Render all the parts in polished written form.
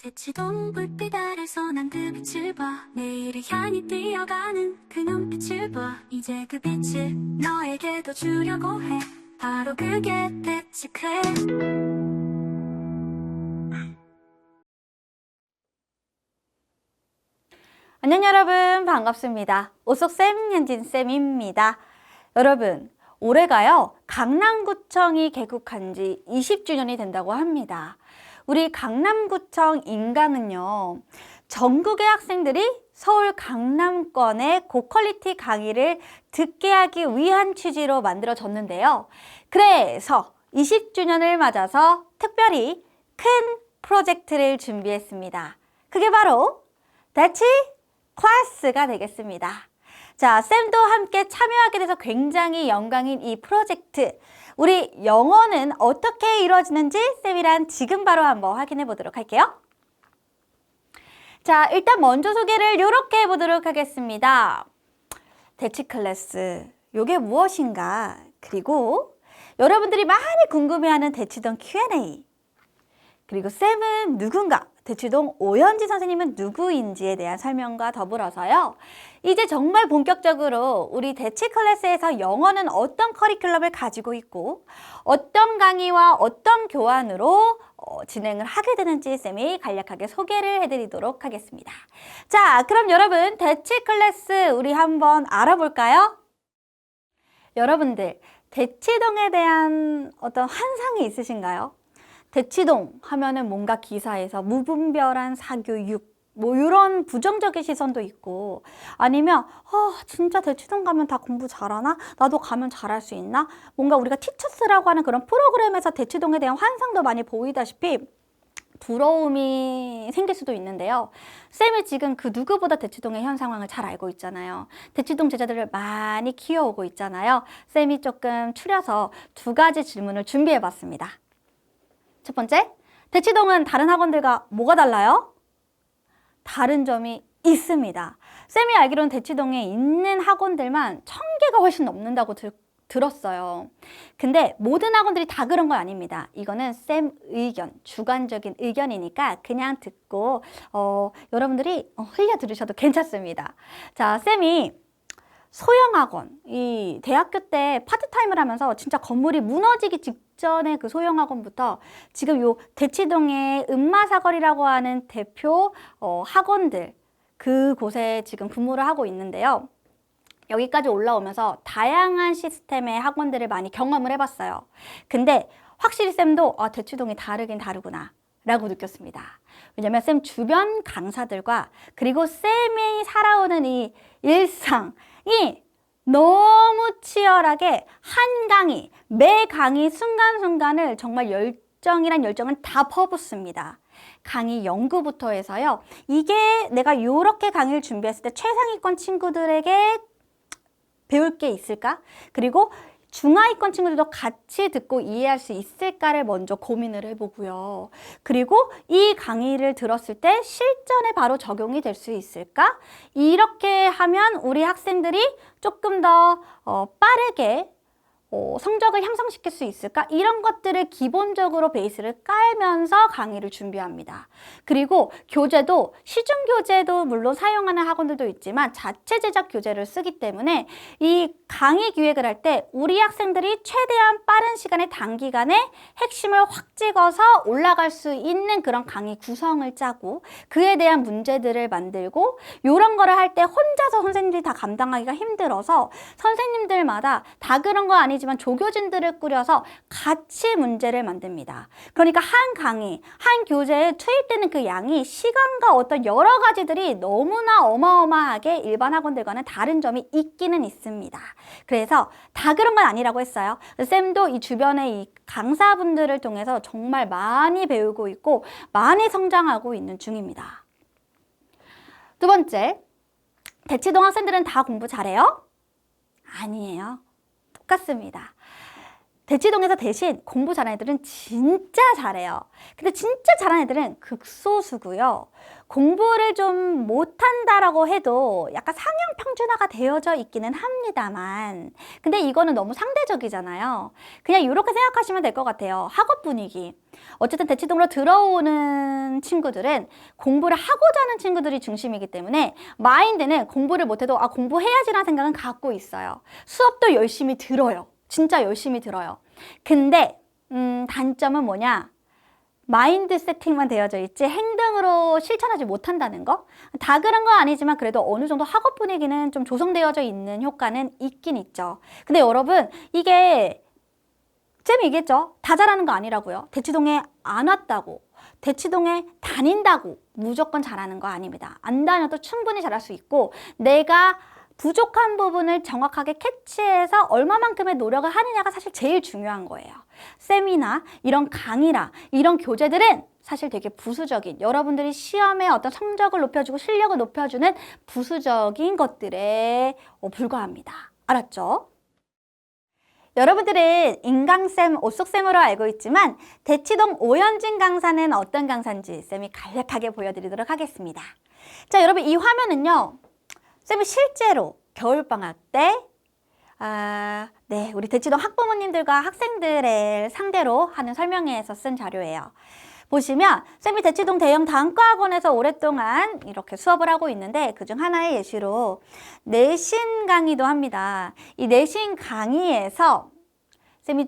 대치동 불빛 아래서 난 그 빛을 봐. 내일을 향해 뛰어가는 그 눈빛을 봐. 이제 그 빛을 너에게도 주려고 해. 바로 그게 대치클래. 안녕 여러분, 반갑습니다. 오속쌤 현진쌤입니다. 여러분, 올해가요 강남구청이 개국한 지 20주년이 된다고 합니다. 우리 강남구청 인강은요, 전국의 학생들이 서울 강남권의 고퀄리티 강의를 듣게 하기 위한 취지로 만들어졌는데요. 그래서 20주년을 맞아서 특별히 큰 프로젝트를 준비했습니다. 그게 바로 대치 클래스가 되겠습니다. 자, 쌤도 함께 참여하게 돼서 굉장히 영광인 이 프로젝트. 우리 영어는 어떻게 이루어지는지 쌤이랑 지금 바로 한번 확인해 보도록 할게요. 자, 일단 먼저 소개를 이렇게 해보도록 하겠습니다. 대치 클래스, 이게 무엇인가? 그리고 여러분들이 많이 궁금해하는 대치동 Q&A. 그리고 쌤은 누군가? 대치동 오현지 선생님은 누구인지에 대한 설명과 더불어서요. 이제 정말 본격적으로 우리 대치 클래스에서 영어는 어떤 커리큘럼을 가지고 있고 어떤 강의와 어떤 교환으로 진행을 하게 되는지 쌤이 간략하게 소개를 해드리도록 하겠습니다. 자, 그럼 여러분 대치 클래스 우리 한번 알아볼까요? 여러분들 대치동에 대한 어떤 환상이 있으신가요? 대치동 하면은 뭔가 기사에서 무분별한 사교육 뭐 이런 부정적인 시선도 있고 아니면 진짜 대치동 가면 다 공부 잘하나? 나도 가면 잘할 수 있나? 뭔가 우리가 티처스라고 하는 그런 프로그램에서 대치동에 대한 환상도 많이 보이다시피 부러움이 생길 수도 있는데요. 쌤이 지금 그 누구보다 대치동의 현 상황을 잘 알고 있잖아요. 대치동 제자들을 많이 키워오고 있잖아요. 쌤이 조금 추려서 두 가지 질문을 준비해 봤습니다. 첫 번째, 대치동은 다른 학원들과 뭐가 달라요? 다른 점이 있습니다. 쌤이 알기로는 대치동에 있는 학원들만 1000개가 훨씬 넘는다고 들었어요. 근데 모든 학원들이 다 그런 건 아닙니다. 이거는 쌤 의견, 주관적인 의견이니까 그냥 듣고 여러분들이 흘려 들으셔도 괜찮습니다. 자, 쌤이 소형학원, 이 대학교 때 파트타임을 하면서 진짜 건물이 무너지기 직전에 그 소형학원부터 지금 요 대치동의 음마사거리라고 하는 대표 학원들 그곳에 지금 근무를 하고 있는데요. 여기까지 올라오면서 다양한 시스템의 학원들을 많이 경험을 해봤어요. 근데 확실히 쌤도 대치동이 다르긴 다르구나 라고 느꼈습니다. 왜냐면 쌤 주변 강사들과 그리고 쌤이 살아오는 이 일상이 너무 치열하게 한 강의, 매 강의 순간순간을 정말 열정이란 열정을 다 퍼붓습니다. 강의 연구부터 해서요. 이게 내가 이렇게 강의를 준비했을 때 최상위권 친구들에게 배울 게 있을까? 그리고 중하위권 친구들도 같이 듣고 이해할 수 있을까를 먼저 고민을 해보고요. 그리고 이 강의를 들었을 때 실전에 바로 적용이 될 수 있을까? 이렇게 하면 우리 학생들이 조금 더 빠르게 성적을 향상시킬 수 있을까? 이런 것들을 기본적으로 베이스를 깔면서 강의를 준비합니다. 그리고 교재도 시중 교재도 물론 사용하는 학원들도 있지만 자체 제작 교재를 쓰기 때문에 이 강의 기획을 할 때 우리 학생들이 최대한 빠른 시간에 단기간에 핵심을 확 찍어서 올라갈 수 있는 그런 강의 구성을 짜고 그에 대한 문제들을 만들고 이런 거를 할 때 혼자서 선생님들이 다 감당하기가 힘들어서 선생님들마다 다 그런 거 아니지만 조교진들을 꾸려서 같이 문제를 만듭니다. 그러니까 한 강의, 한 교재에 투입되는 그 양이 시간과 어떤 여러 가지들이 너무나 어마어마하게 일반 학원들과는 다른 점이 있기는 있습니다. 그래서 다 그런 건 아니라고 했어요. 쌤도 이 주변의 이 강사분들을 통해서 정말 많이 배우고 있고 많이 성장하고 있는 중입니다. 두 번째, 대치동 학생들은 다 공부 잘해요? 아니에요. 똑같습니다. 대치동에서 대신 공부 잘하는 애들은 진짜 잘해요. 근데 진짜 잘하는 애들은 극소수고요. 공부를 좀 못한다라고 해도 약간 상향 평준화가 되어져 있기는 합니다만, 근데 이거는 너무 상대적이잖아요. 그냥 이렇게 생각하시면 될 것 같아요. 학업 분위기. 어쨌든 대치동으로 들어오는 친구들은 공부를 하고자 하는 친구들이 중심이기 때문에 마인드는 공부를 못해도 공부해야지라는 생각은 갖고 있어요. 수업도 열심히 들어요. 진짜 열심히 들어요. 근데 단점은 뭐냐? 마인드 세팅만 되어져 있지 행동으로 실천하지 못한다는 거? 다 그런 건 아니지만 그래도 어느 정도 학업 분위기는 좀 조성되어져 있는 효과는 있긴 있죠. 근데 여러분, 이게 쌤이 얘기했죠. 다 잘하는 거 아니라고요. 대치동에 안 왔다고, 대치동에 다닌다고 무조건 잘하는 거 아닙니다. 안 다녀도 충분히 잘할 수 있고, 내가 부족한 부분을 정확하게 캐치해서 얼마만큼의 노력을 하느냐가 사실 제일 중요한 거예요. 세미나 이런 강의라 이런 교재들은 사실 되게 부수적인, 여러분들이 시험에 어떤 성적을 높여주고 실력을 높여주는 부수적인 것들에 불과합니다. 알았죠? 여러분들은 인강쌤, 오쏙쌤으로 알고 있지만 대치동 오현진 강사는 어떤 강사인지 쌤이 간략하게 보여드리도록 하겠습니다. 자, 여러분 이 화면은요, 쌤이 실제로 겨울방학 때 우리 대치동 학부모님들과 학생들을 상대로 하는 설명회에서 쓴 자료예요. 보시면 쌤이 대치동 대형 단과학원에서 오랫동안 이렇게 수업을 하고 있는데 그중 하나의 예시로 내신 강의도 합니다. 이 내신 강의에서 쌤이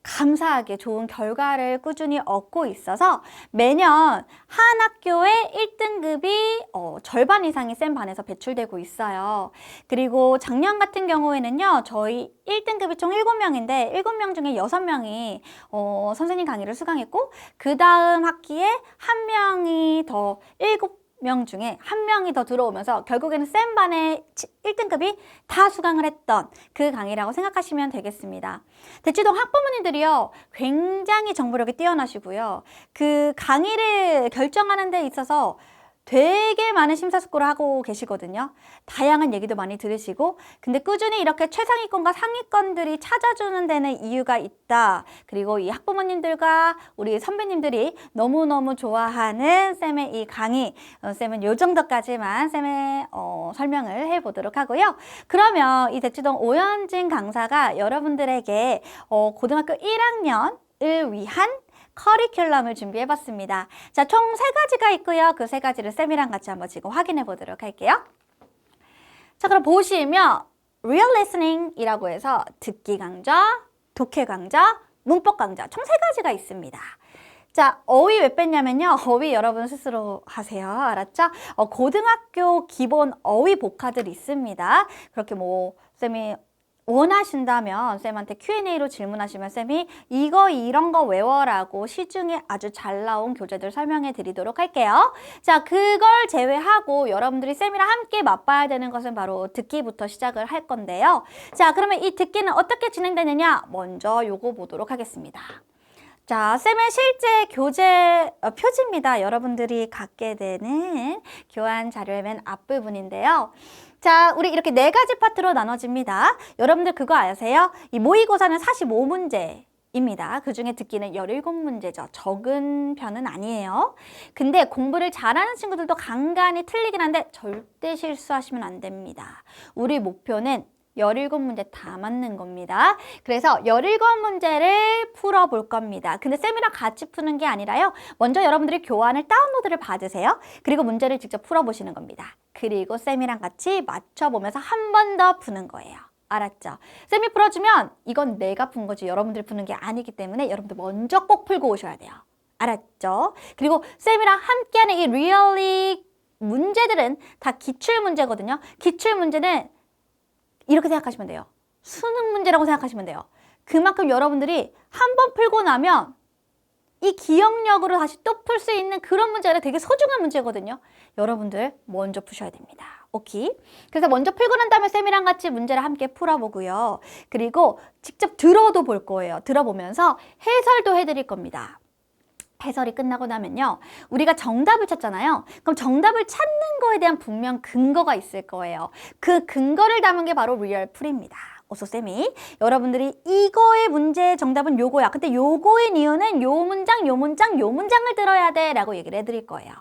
감사하게 좋은 결과를 꾸준히 얻고 있어서 매년 한 학교의 1등급이 절반 이상이 쌤 반에서 배출되고 있어요. 그리고 작년 같은 경우에는요, 저희 1등급이 총 7명인데 7명 중에 6명이 선생님 강의를 수강했고, 그 다음 학기에 한 명이 더 7명 중에 한 명이 더 들어오면서 결국에는 쌤 반의 1등급이 다 수강을 했던 그 강의라고 생각하시면 되겠습니다. 대치동 학부모님들이요, 굉장히 정보력이 뛰어나시고요. 그 강의를 결정하는 데 있어서 되게 많은 심사숙고를 하고 계시거든요. 다양한 얘기도 많이 들으시고, 근데 꾸준히 이렇게 최상위권과 상위권들이 찾아주는 데는 이유가 있다. 그리고 이 학부모님들과 우리 선배님들이 너무너무 좋아하는 쌤의 이 강의, 쌤은 요 정도까지만 쌤의 설명을 해보도록 하고요. 그러면 이 대치동 오현진 강사가 여러분들에게 고등학교 1학년을 위한 커리큘럼을 준비해봤습니다. 자, 총 3가지가 있고요. 그 3가지를 쌤이랑 같이 한번 지금 확인해 보도록 할게요. 자, 그럼 보시면 Real Listening이라고 해서 듣기 강좌, 독해 강좌, 문법 강좌 총 3가지가 있습니다. 자, 어휘 왜 뺐냐면요. 어휘 여러분 스스로 하세요. 알았죠? 고등학교 기본 어휘 복화들 있습니다. 그렇게 쌤이 원하신다면 쌤한테 Q&A로 질문하시면 쌤이 이런 거 외워라고 시중에 아주 잘 나온 교재들 설명해 드리도록 할게요. 자, 그걸 제외하고 여러분들이 쌤이랑 함께 맛봐야 되는 것은 바로 듣기부터 시작을 할 건데요. 자, 그러면 이 듣기는 어떻게 진행되느냐? 먼저 요거 보도록 하겠습니다. 자, 쌤의 실제 교재 표지입니다. 여러분들이 갖게 되는 교환 자료의 맨 앞부분인데요. 자, 우리 이렇게 4가지 파트로 나눠집니다. 여러분들 그거 아세요? 이 모의고사는 45문제입니다. 그 중에 듣기는 17문제죠. 적은 편은 아니에요. 근데 공부를 잘하는 친구들도 간간히 틀리긴 한데 절대 실수하시면 안 됩니다. 우리 목표는 17문제 다 맞는 겁니다. 그래서 17문제를 풀어볼 겁니다. 근데 쌤이랑 같이 푸는 게 아니라요. 먼저 여러분들이 교환을 다운로드를 받으세요. 그리고 문제를 직접 풀어보시는 겁니다. 그리고 쌤이랑 같이 맞춰보면서 한 번 더 푸는 거예요. 알았죠? 쌤이 풀어주면 이건 내가 푼 거지 여러분들이 푸는 게 아니기 때문에 여러분들 먼저 꼭 풀고 오셔야 돼요. 알았죠? 그리고 쌤이랑 함께하는 이 리얼리 문제들은 다 기출문제거든요. 기출문제는 이렇게 생각하시면 돼요. 수능 문제라고 생각하시면 돼요. 그만큼 여러분들이 한 번 풀고 나면 이 기억력으로 다시 또 풀 수 있는 그런 문제가 되게 소중한 문제거든요. 여러분들 먼저 푸셔야 됩니다. 오케이? 그래서 먼저 풀고 난 다음에 쌤이랑 같이 문제를 함께 풀어보고요. 그리고 직접 들어도 볼 거예요. 들어보면서 해설도 해드릴 겁니다. 해설이 끝나고 나면요, 우리가 정답을 찾잖아요. 그럼 정답을 찾는 거에 대한 분명 근거가 있을 거예요. 그 근거를 담은 게 바로 리얼 풀입니다. 어서 쌤이 여러분들이 이거의 문제의 정답은 요거야. 근데 요거인 이유는 요 문장, 요 문장, 요 문장을 들어야 돼 라고 얘기를 해드릴 거예요.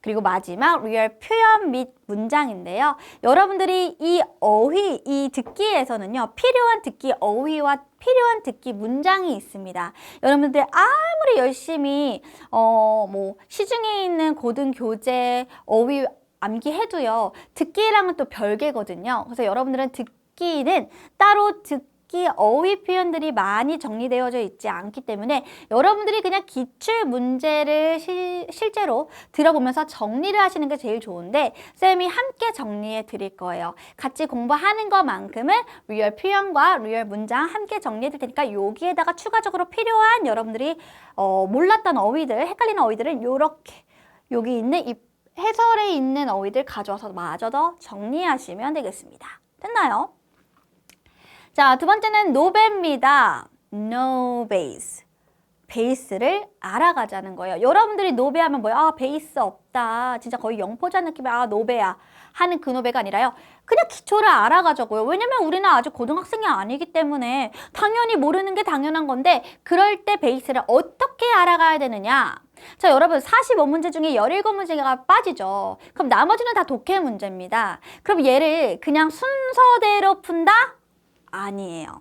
그리고 마지막 리얼 표현 및 문장인데요. 여러분들이 이 어휘, 이 듣기에서는요. 필요한 듣기 어휘와 필요한 듣기 문장이 있습니다. 여러분들 아무리 열심히 뭐 시중에 있는 고등 교재 어휘 암기해도요. 듣기랑은 또 별개거든요. 그래서 여러분들은 듣기는 따로 듣기 어휘 표현들이 많이 정리되어져 있지 않기 때문에 여러분들이 그냥 기출 문제를 실제로 들어보면서 정리를 하시는 게 제일 좋은데 쌤이 함께 정리해 드릴 거예요. 같이 공부하는 것만큼은 리얼 표현과 리얼 문장 함께 정리해 드릴 테니까 여기에다가 추가적으로 필요한 여러분들이 몰랐던 어휘들, 헷갈리는 어휘들은 요렇게 여기 있는 이 해설에 있는 어휘들 가져와서 마저 더 정리하시면 되겠습니다. 됐나요? 자, 두 번째는 노베입니다. No base. 베이스를 알아가자는 거예요. 여러분들이 노베하면 뭐야? 아, 베이스 없다. 진짜 거의 영포자 느낌의 아, 노베야. 하는 그 노베가 아니라요. 그냥 기초를 알아가자고요. 왜냐면 우리는 아직 고등학생이 아니기 때문에 당연히 모르는 게 당연한 건데 그럴 때 베이스를 어떻게 알아가야 되느냐? 자, 여러분 45문제 중에 17문제가 빠지죠. 그럼 나머지는 다 독해 문제입니다. 그럼 얘를 그냥 순서대로 푼다? 아니에요.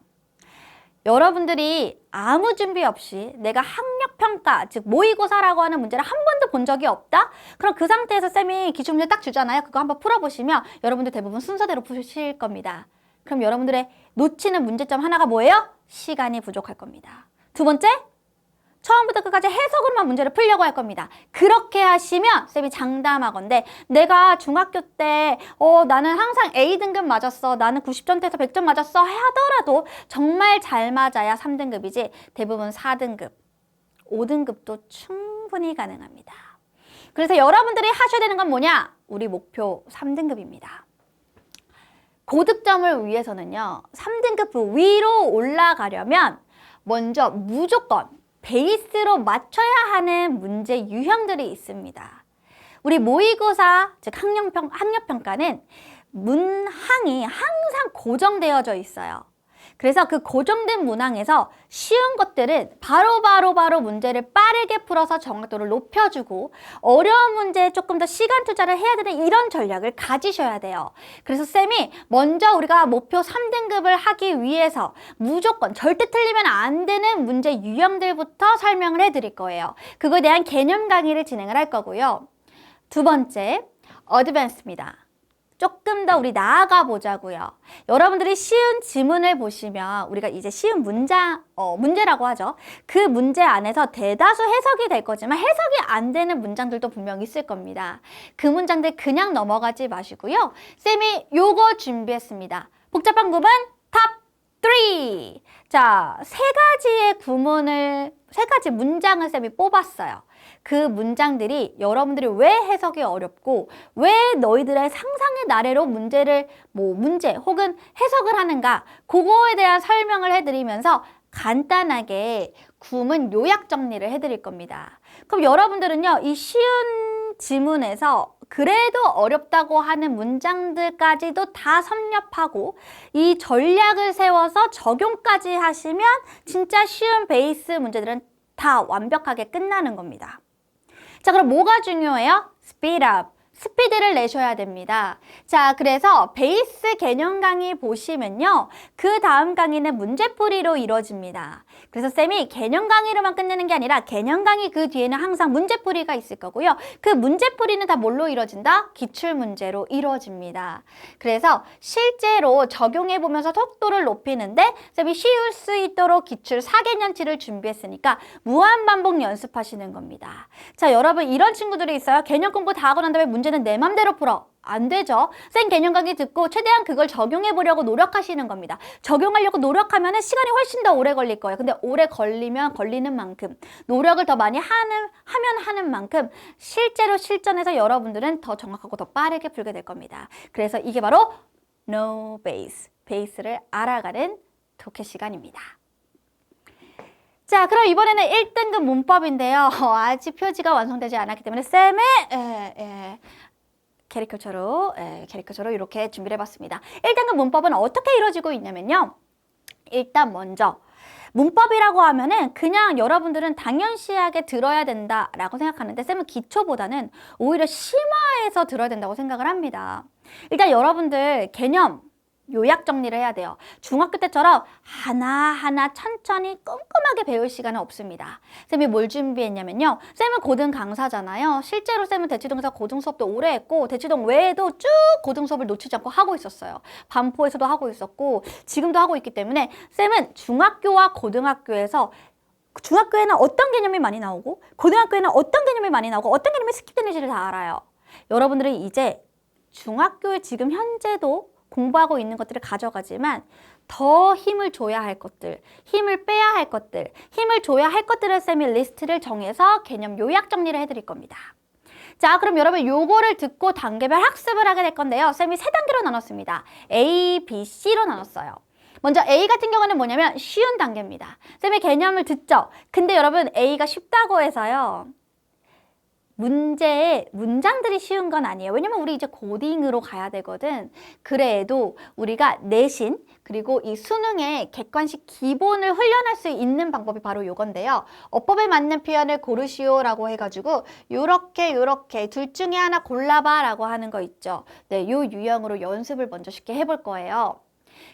여러분들이 아무 준비 없이 내가 학력평가, 즉 모의고사라고 하는 문제를 한 번도 본 적이 없다? 그럼 그 상태에서 쌤이 기출문제 딱 주잖아요. 그거 한번 풀어보시면 여러분들 대부분 순서대로 푸실 겁니다. 그럼 여러분들의 놓치는 문제점 하나가 뭐예요? 시간이 부족할 겁니다. 두 번째, 처음부터 끝까지 해석으로만 문제를 풀려고 할 겁니다. 그렇게 하시면 쌤이 장담하건대 내가 중학교 때 나는 항상 A등급 맞았어. 나는 90점대에서 100점 맞았어. 하더라도 정말 잘 맞아야 3등급이지 대부분 4등급, 5등급도 충분히 가능합니다. 그래서 여러분들이 하셔야 되는 건 뭐냐? 우리 목표 3등급입니다. 고득점을 위해서는요. 3등급 위로 올라가려면 먼저 무조건 베이스로 맞춰야 하는 문제 유형들이 있습니다. 우리 모의고사, 즉 학력평가는 문항이 항상 고정되어져 있어요. 그래서 그 고정된 문항에서 쉬운 것들은 바로 문제를 빠르게 풀어서 정확도를 높여주고 어려운 문제에 조금 더 시간 투자를 해야 되는 이런 전략을 가지셔야 돼요. 그래서 쌤이 먼저 우리가 목표 3등급을 하기 위해서 무조건 절대 틀리면 안 되는 문제 유형들부터 설명을 해드릴 거예요. 그거에 대한 개념 강의를 진행을 할 거고요. 두 번째, 어드밴스입니다. 조금 더 우리 나아가 보자고요. 여러분들이 쉬운 지문을 보시면 우리가 이제 쉬운 문제라고 하죠. 그 문제 안에서 대다수 해석이 될 거지만 해석이 안 되는 문장들도 분명히 있을 겁니다. 그 문장들 그냥 넘어가지 마시고요. 쌤이 요거 준비했습니다. 복잡한 구문 탑 3! 자, 세 가지 문장을 쌤이 뽑았어요. 그 문장들이 여러분들이 왜 해석이 어렵고 왜 너희들의 상상의 나래로 문제 혹은 해석을 하는가 그거에 대한 설명을 해드리면서 간단하게 구문 요약 정리를 해드릴 겁니다. 그럼 여러분들은요 이 쉬운 지문에서 그래도 어렵다고 하는 문장들까지도 다 섭렵하고 이 전략을 세워서 적용까지 하시면 진짜 쉬운 베이스 문제들은 다 완벽하게 끝나는 겁니다. 자, 그럼 뭐가 중요해요? speed up. 스피드를 내셔야 됩니다. 자, 그래서 베이스 개념 강의 보시면요. 그 다음 강의는 문제풀이로 이루어집니다. 그래서 쌤이 개념 강의로만 끝내는 게 아니라 개념 강의 그 뒤에는 항상 문제풀이가 있을 거고요. 그 문제풀이는 다 뭘로 이루어진다? 기출문제로 이루어집니다. 그래서 실제로 적용해보면서 속도를 높이는데 쌤이 쉬울 수 있도록 기출 4개년치를 준비했으니까 무한반복 연습하시는 겁니다. 자, 여러분 이런 친구들이 있어요. 개념 공부 다 하고 난 다음에 문제는 내 맘대로 풀어. 안 되죠. 쌤 개념 강의 듣고 최대한 그걸 적용해 보려고 노력하시는 겁니다. 적용하려고 노력하면 시간이 훨씬 더 오래 걸릴 거예요. 근데 오래 걸리면 걸리는 만큼 노력을 더 많이 하는 만큼 실제로 실전에서 여러분들은 더 정확하고 더 빠르게 풀게 될 겁니다. 그래서 이게 바로 No base, 베이스를 알아가는 독해 시간입니다. 자, 그럼 이번에는 1등급 문법인데요. 아직 표지가 완성되지 않았기 때문에 쌤의 캐리커처로 이렇게 준비를 해봤습니다. 1등급 문법은 어떻게 이루어지고 있냐면요. 일단 먼저 문법이라고 하면은 그냥 여러분들은 당연시하게 들어야 된다라고 생각하는데 쌤은 기초보다는 오히려 심화해서 들어야 된다고 생각을 합니다. 일단 여러분들 개념 요약 정리를 해야 돼요. 중학교 때처럼 하나하나 천천히 꼼꼼하게 배울 시간은 없습니다. 쌤이 뭘 준비했냐면요. 쌤은 고등 강사잖아요. 실제로 쌤은 대치동에서 고등 수업도 오래 했고 대치동 외에도 쭉 고등 수업을 놓치지 않고 하고 있었어요. 반포에서도 하고 있었고 지금도 하고 있기 때문에 쌤은 중학교와 고등학교에서 중학교에는 어떤 개념이 많이 나오고 고등학교에는 어떤 개념이 많이 나오고 어떤 개념이 스킵되는지를 다 알아요. 여러분들은 이제 중학교에 지금 현재도 공부하고 있는 것들을 가져가지만 더 힘을 줘야 할 것들, 힘을 빼야 할 것들, 힘을 줘야 할 것들을 쌤이 리스트를 정해서 개념 요약 정리를 해드릴 겁니다. 자, 그럼 여러분 요거를 듣고 단계별 학습을 하게 될 건데요. 쌤이 3단계로 나눴습니다. A, B, C로 나눴어요. 먼저 A 같은 경우는 뭐냐면 쉬운 단계입니다. 쌤의 개념을 듣죠? 근데 여러분 A가 쉽다고 해서요. 문제의 문장들이 쉬운 건 아니에요. 왜냐면 우리 이제 고딩으로 가야 되거든. 그래도 우리가 내신 그리고 이 수능의 객관식 기본을 훈련할 수 있는 방법이 바로 요건데요. 어법에 맞는 표현을 고르시오라고 해가지고 요렇게 둘 중에 하나 골라봐 라고 하는 거 있죠. 네, 요 유형으로 연습을 먼저 쉽게 해볼 거예요.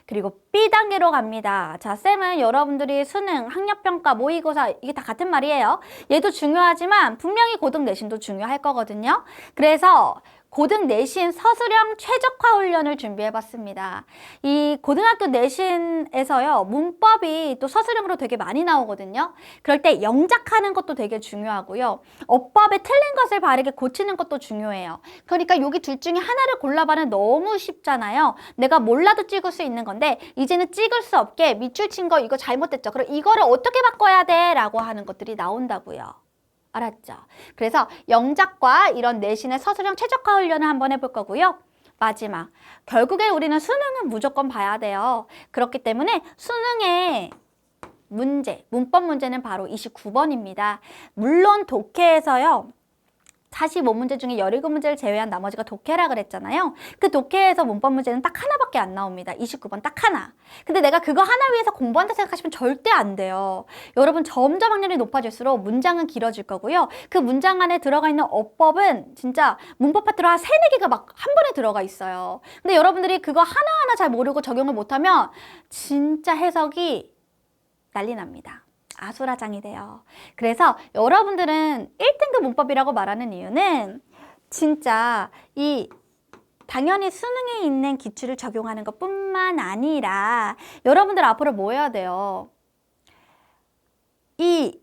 그리고 B단계로 갑니다. 자, 쌤은 여러분들이 수능, 학력평가, 모의고사 이게 다 같은 말이에요. 얘도 중요하지만 분명히 고등 내신도 중요할 거거든요. 그래서 고등 내신 서술형 최적화 훈련을 준비해봤습니다. 이 고등학교 내신에서요. 문법이 또 서술형으로 되게 많이 나오거든요. 그럴 때 영작하는 것도 되게 중요하고요. 어법에 틀린 것을 바르게 고치는 것도 중요해요. 그러니까 여기 둘 중에 하나를 골라봐는 너무 쉽잖아요. 내가 몰라도 찍을 수 있는 건데 이제는 찍을 수 없게 밑줄 친 거 이거 잘못됐죠. 그럼 이거를 어떻게 바꿔야 돼? 라고 하는 것들이 나온다고요. 알았죠? 그래서 영작과 이런 내신의 서술형 최적화 훈련을 한번 해볼 거고요. 마지막, 결국에 우리는 수능은 무조건 봐야 돼요. 그렇기 때문에 수능의 문제, 문법 문제는 바로 29번입니다. 물론 독해에서요. 45문제 중에 17문제를 제외한 나머지가 독해라 그랬잖아요. 그 독해에서 문법 문제는 딱 하나밖에 안 나옵니다. 29번 딱 하나. 근데 내가 그거 하나 위해서 공부한다 생각하시면 절대 안 돼요. 여러분 점점 확률이 높아질수록 문장은 길어질 거고요. 그 문장 안에 들어가 있는 어법은 진짜 문법 파트로 한 3, 4개가 막 한 번에 들어가 있어요. 근데 여러분들이 그거 하나하나 잘 모르고 적용을 못하면 진짜 해석이 난리 납니다. 아수라장이 돼요. 그래서 여러분들은 1등급 문법이라고 말하는 이유는 진짜 이 당연히 수능에 있는 기출을 적용하는 것뿐만 아니라 여러분들 앞으로 뭐 해야 돼요? 이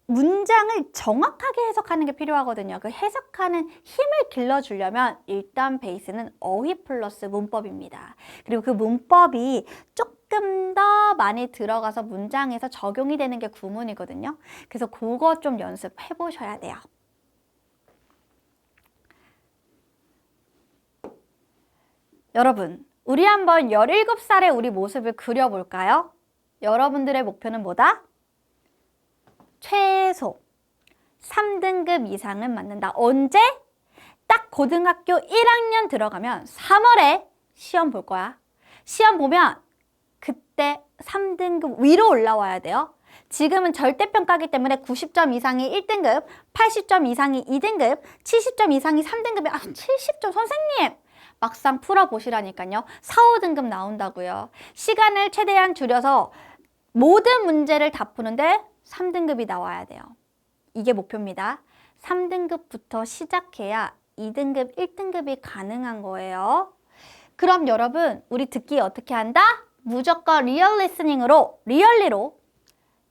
문장을 정확하게 해석하는 게 필요하거든요. 그 해석하는 힘을 길러주려면 일단 베이스는 어휘 플러스 문법입니다. 그리고 그 문법이 조금 더 많이 들어가서 문장에서 적용이 되는 게 구문이거든요. 그래서 그거 좀 연습해 보셔야 돼요. 여러분, 우리 한번 17살의 우리 모습을 그려볼까요? 여러분들의 목표는 뭐다? 최소 3등급 이상은 맞는다. 언제? 딱 고등학교 1학년 들어가면 3월에 시험 볼 거야. 시험 보면 그때 3등급 위로 올라와야 돼요. 지금은 절대평가이기 때문에 90점 이상이 1등급, 80점 이상이 2등급, 70점 이상이 3등급이 70점 선생님! 막상 풀어보시라니까요. 4, 5등급 나온다고요. 시간을 최대한 줄여서 모든 문제를 다 푸는데 3등급이 나와야 돼요. 이게 목표입니다. 3등급부터 시작해야 2등급, 1등급이 가능한 거예요. 그럼 여러분, 우리 듣기 어떻게 한다? 무조건 리얼 리스닝으로, 리얼리로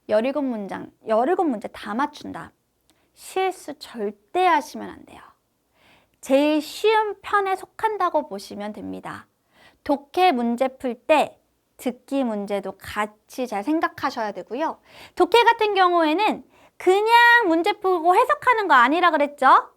17문제 다 맞춘다. 실수 절대 하시면 안 돼요. 제일 쉬운 편에 속한다고 보시면 됩니다. 독해 문제 풀 때 듣기 문제도 같이 잘 생각하셔야 되고요. 독해 같은 경우에는 그냥 문제 풀고 해석하는 거 아니라 그랬죠?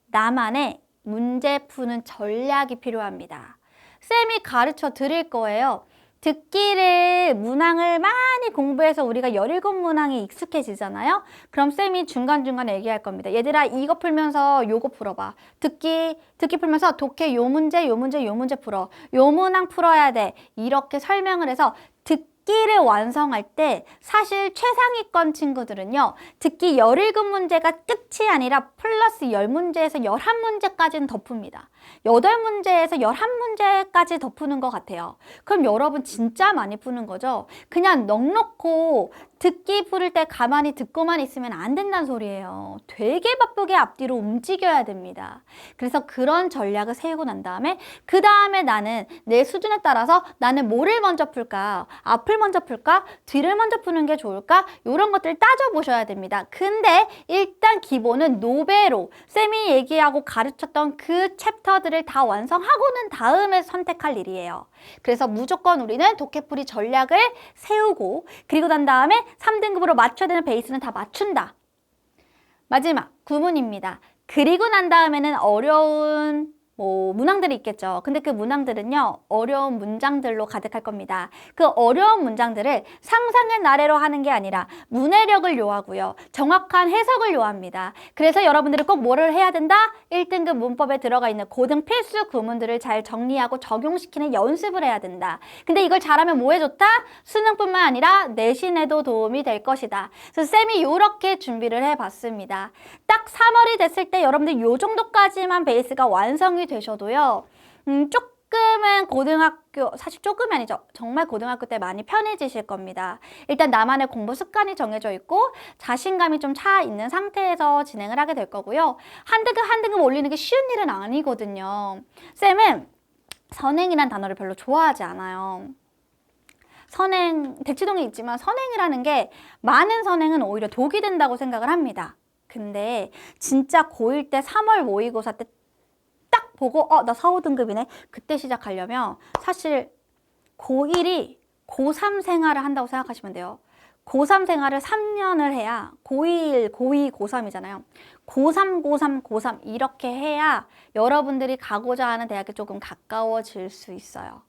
나만의 문제 푸는 전략이 필요합니다. 쌤이 가르쳐 드릴 거예요. 듣기를 문항을 많이 공부해서 우리가 17문항이 익숙해지잖아요. 그럼 쌤이 중간중간에 얘기할 겁니다. 얘들아 이거 풀면서 요거 풀어봐. 듣기 풀면서 독해 요 문제 요 문제 요 문제 풀어. 요 문항 풀어야 돼. 이렇게 설명을 해서 듣기를 완성할 때 사실 최상위권 친구들은요. 듣기 17문제가 끝이 아니라 플러스 10문제에서 11문제까지는 더 풉니다. 8문제에서 11문제까지 더 푸는 것 같아요. 그럼 여러분 진짜 많이 푸는 거죠? 그냥 넉넉고 듣기 풀을 때 가만히 듣고만 있으면 안 된다는 소리예요. 되게 바쁘게 앞뒤로 움직여야 됩니다. 그래서 그런 전략을 세우고 난 다음에 그 다음에 나는 내 수준에 따라서 나는 뭐를 먼저 풀까? 앞을 먼저 풀까? 뒤를 먼저 푸는 게 좋을까? 이런 것들 따져보셔야 됩니다. 근데 일단 기본은 노베로 쌤이 얘기하고 가르쳤던 그 챕터들을 다 완성하고 난 다음에 선택할 일이에요. 그래서 무조건 우리는 독해풀이 전략을 세우고 그리고 난 다음에 3등급으로 맞춰야 되는 베이스는 다 맞춘다. 마지막 구문입니다. 그리고 난 다음에는 어려운 문항들이 있겠죠. 근데 그 문항들은요, 어려운 문장들로 가득할 겁니다. 그 어려운 문장들을 상상의 나래로 하는 게 아니라 문해력을 요하고요. 정확한 해석을 요합니다. 그래서 여러분들이 꼭 뭐를 해야 된다? 1등급 문법에 들어가 있는 고등 필수 구문들을 잘 정리하고 적용시키는 연습을 해야 된다. 근데 이걸 잘하면 뭐에 좋다? 수능뿐만 아니라 내신에도 도움이 될 것이다. 그래서 쌤이 이렇게 준비를 해봤습니다. 딱 3월이 됐을 때 여러분들 요 정도까지만 베이스가 완성이 되셔도요. 조금은 고등학교, 사실 조금이 아니죠. 정말 고등학교 때 많이 편해지실 겁니다. 일단 나만의 공부 습관이 정해져 있고 자신감이 좀 차 있는 상태에서 진행을 하게 될 거고요. 한 등급 올리는 게 쉬운 일은 아니거든요. 쌤은 선행이란 단어를 별로 좋아하지 않아요. 선행, 대치동에 있지만 선행이라는 게 많은 선행은 오히려 독이 된다고 생각을 합니다. 근데 진짜 고1 때 3월 모의고사 때 딱 보고 나 4, 5등급이네. 그때 시작하려면 사실 고1이 고3 생활을 한다고 생각하시면 돼요. 고3 생활을 3년을 해야 고1, 고2, 고3이잖아요. 고3, 고3, 고3 이렇게 해야 여러분들이 가고자 하는 대학에 조금 가까워질 수 있어요.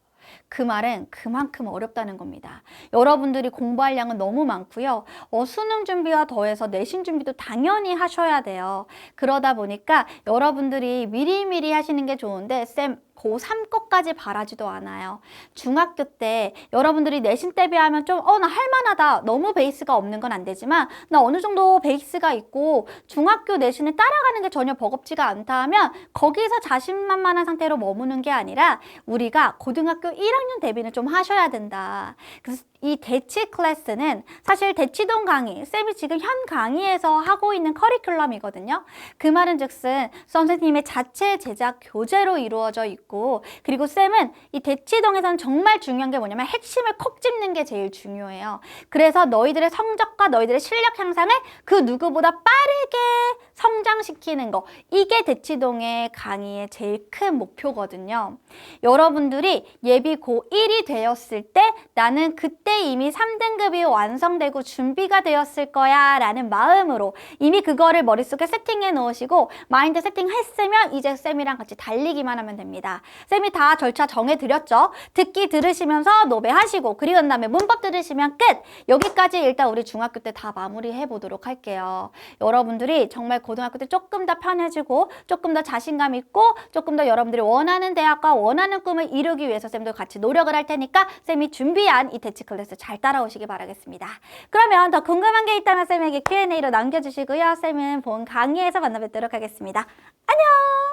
그 말은 그만큼 어렵다는 겁니다. 여러분들이 공부할 양은 너무 많고요. 수능 준비와 더해서 내신 준비도 당연히 하셔야 돼요. 그러다 보니까 여러분들이 미리미리 하시는 게 좋은데 쌤 고3 것까지 바라지도 않아요. 중학교 때 여러분들이 내신 대비하면 좀 나 할만하다. 너무 베이스가 없는 건 안 되지만 나 어느 정도 베이스가 있고 중학교 내신을 따라가는 게 전혀 버겁지가 않다 하면 거기서 자신만만한 상태로 머무는 게 아니라 우리가 고등학교 1학년 대비는 좀 하셔야 된다. 그래서 이 대치 클래스는 사실 대치동 강의, 쌤이 지금 현 강의에서 하고 있는 커리큘럼이거든요. 그 말은 즉슨 선생님의 자체 제작 교재로 이루어져 있고 그리고 쌤은 이 대치동에서는 정말 중요한 게 뭐냐면 핵심을 콕 집는 게 제일 중요해요. 그래서 너희들의 성적과 너희들의 실력 향상을 그 누구보다 빠르게 성장시키는 거 이게 대치동의 강의의 제일 큰 목표거든요. 여러분들이 예비 고1이 되었을 때 나는 그때 이미 3등급이 완성되고 준비가 되었을 거야 라는 마음으로 이미 그거를 머릿속에 세팅해 놓으시고 마인드 세팅했으면 이제 쌤이랑 같이 달리기만 하면 됩니다. 쌤이 다 절차 정해드렸죠. 듣기 들으시면서 노배하시고 그리고 난 다음에 문법 들으시면 끝! 여기까지 일단 우리 중학교 때 다 마무리해 보도록 할게요. 여러분들이 정말 고등학교 때 조금 더 편해지고 조금 더 자신감 있고 조금 더 여러분들이 원하는 대학과 원하는 꿈을 이루기 위해서 쌤도 같이 노력을 할 테니까 쌤이 준비한 이 대치 클래스 잘 따라오시기 바라겠습니다. 그러면 더 궁금한 게 있다면 쌤에게 Q&A로 남겨주시고요. 쌤은 본 강의에서 만나 뵙도록 하겠습니다. 안녕!